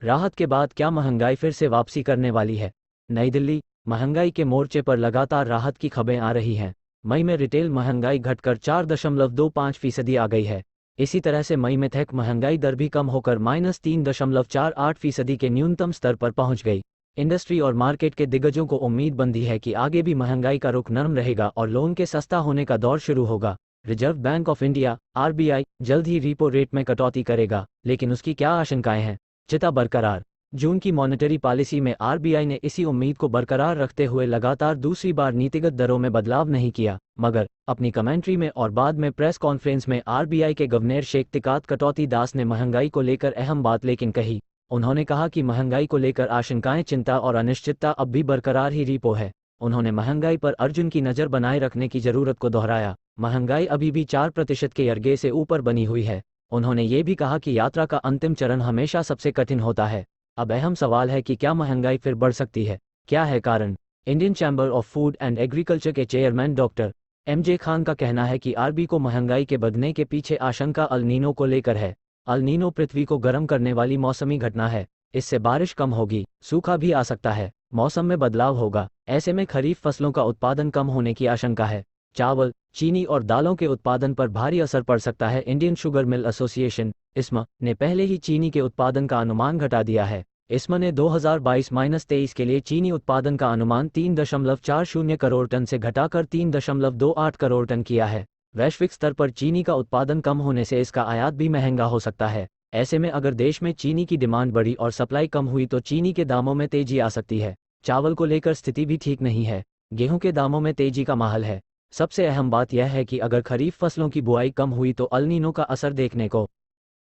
राहत के बाद क्या महंगाई फिर से वापसी करने वाली है? नई दिल्ली, महंगाई के मोर्चे पर लगातार राहत की खबरें आ रही हैं। मई में रिटेल महंगाई घटकर 4.25% आ गई है। इसी तरह से मई में थेक महंगाई दर भी कम होकर -3.48% के न्यूनतम स्तर पर पहुंच गई। इंडस्ट्री और मार्केट के दिग्गजों को उम्मीद बंधी है कि आगे भी महंगाई का रुख नरम रहेगा और लोन के सस्ता होने का दौर शुरू होगा। Reserve bank of India (RBI) जल्द ही रीपो रेट में कटौती करेगा, लेकिन उसकी क्या आशंकाएं हैं? चिता बरकरार। जून की मॉनेटरी पॉलिसी में आरबीआई ने इसी उम्मीद को बरकरार रखते हुए लगातार दूसरी बार नीतिगत दरों में बदलाव नहीं किया, मगर अपनी कमेंट्री में और बाद में प्रेस कॉन्फ्रेंस में आरबीआई के गवर्नर शक्तिकांत कटौती दास ने महंगाई को लेकर अहम बात लेकिन कही। उन्होंने कहा कि महंगाई को लेकर आशंकाएं, चिंता और अनिश्चितता अब भी बरकरार ही रीपो है। उन्होंने महंगाई पर अर्जुन की नज़र बनाए रखने की जरूरत को दोहराया। महंगाई अभी भी 4% के अर्गे से ऊपर बनी हुई है। उन्होंने ये भी कहा कि यात्रा का अंतिम चरण हमेशा सबसे कठिन होता है। अब अहम सवाल है कि क्या महंगाई फिर बढ़ सकती है? क्या है कारण? Indian chamber of food and agriculture के चेयरमैन डॉक्टर एमजे खान का कहना है कि आरबी को महंगाई के बढ़ने के पीछे आशंका अल नीनो को लेकर है। अल नीनो पृथ्वी को गर्म करने वाली मौसमी घटना है। इससे बारिश कम होगी, सूखा भी आ सकता है, मौसम में बदलाव होगा। ऐसे में खरीफ फसलों का उत्पादन कम होने की आशंका है। चावल, चीनी और दालों के उत्पादन पर भारी असर पड़ सकता है। इंडियन शुगर मिल एसोसिएशन (इस्मा) ने पहले ही चीनी के उत्पादन का अनुमान घटा दिया है। इस्मा ने 2022-23 के लिए चीनी उत्पादन का अनुमान 3.40 करोड़ टन से घटाकर 3.28 करोड़ टन किया है। वैश्विक स्तर पर चीनी का उत्पादन कम होने से इसका आयात भी महंगा हो सकता है। ऐसे में अगर देश में चीनी की डिमांड बढ़ी और सप्लाई कम हुई तो चीनी के दामों में तेजी आ सकती है। चावल को लेकर स्थिति भी ठीक नहीं है। गेहूं के दामों में तेजी का माहौल है। सबसे अहम बात यह है कि अगर खरीफ फसलों की बुआई कम हुई तो अल नीनो का असर देखने को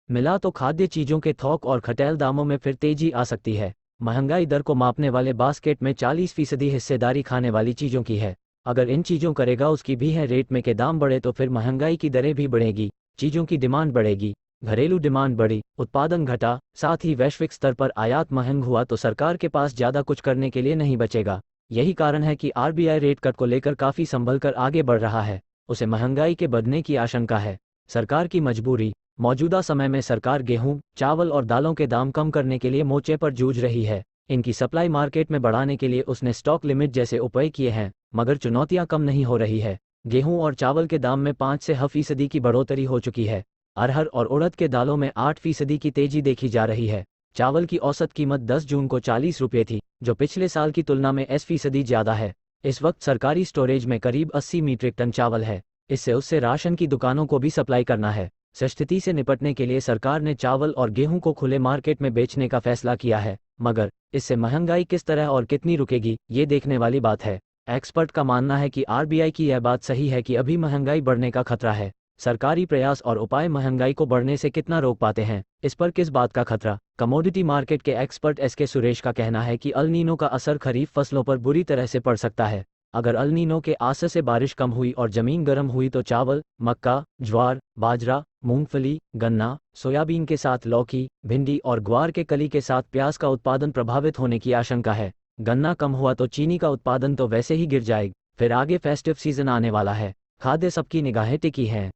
मिला तो खाद्य चीज़ों के थोक और खटेल दामों में फिर तेजी आ सकती है। महंगाई दर को मापने वाले बास्केट में 40% हिस्सेदारी खाने वाली चीज़ों की है। अगर इन चीज़ों करेगा उसकी भी है रेट में के दाम बढ़े तो फिर महंगाई की दरें भी बढ़ेगी, चीज़ों की डिमांड बढ़ेगी, घरेलू डिमांड बढ़ी, उत्पादन घटा, साथ ही वैश्विक स्तर पर आयात महंग हुआ तो सरकार के पास ज़्यादा कुछ करने के लिए नहीं बचेगा। यही कारण है कि आरबीआई रेट कट को लेकर काफ़ी संभल कर आगे बढ़ रहा है। उसे महंगाई के बढ़ने की आशंका है। सरकार की मजबूरी। मौजूदा समय में सरकार गेहूं, चावल और दालों के दाम कम करने के लिए मोर्चे पर जूझ रही है। इनकी सप्लाई मार्केट में बढ़ाने के लिए उसने स्टॉक लिमिट जैसे उपाय किए हैं, मगर चुनौतियां कम नहीं हो रही है। गेहूं और चावल के दाम में 5 से 6% की बढ़ोतरी हो चुकी है। अरहर और उड़द के दालों में 8% की तेजी देखी जा रही है। चावल की औसत कीमत 10 जून को 40 रुपये थी, जो पिछले साल की तुलना में 8% ज़्यादा है। इस वक्त सरकारी स्टोरेज में करीब 80 मीट्रिक टन चावल है। इससे उससे राशन की दुकानों को भी सप्लाई करना है। स्थिति से निपटने के लिए सरकार ने चावल और गेहूं को खुले मार्केट में बेचने का फैसला किया है, मगर इससे महंगाई किस तरह और कितनी रुकेगी, ये देखने वाली बात है। एक्सपर्ट का मानना है कि आरबीआई की यह बात सही है कि अभी महंगाई बढ़ने का खतरा है। सरकारी प्रयास और उपाय महंगाई को बढ़ने से कितना रोक पाते हैं, इस पर किस बात का खतरा? कमोडिटी मार्केट के एक्सपर्ट एसके सुरेश का कहना है कि अल नीनो का असर खरीफ फसलों पर बुरी तरह से पड़ सकता है। अगर अल नीनो के असर से बारिश कम हुई और जमीन गर्म हुई तो चावल, मक्का, ज्वार, बाजरा, मूंगफली, गन्ना, सोयाबीन के साथ लौकी, भिंडी और ग्वार के कली के साथ प्याज का उत्पादन प्रभावित होने की आशंका है। गन्ना कम हुआ तो चीनी का उत्पादन तो वैसे ही गिर जाएगा। फिर आगे फेस्टिव सीजन आने वाला है। खाद्य सबकी निगाहें टिकी हैं।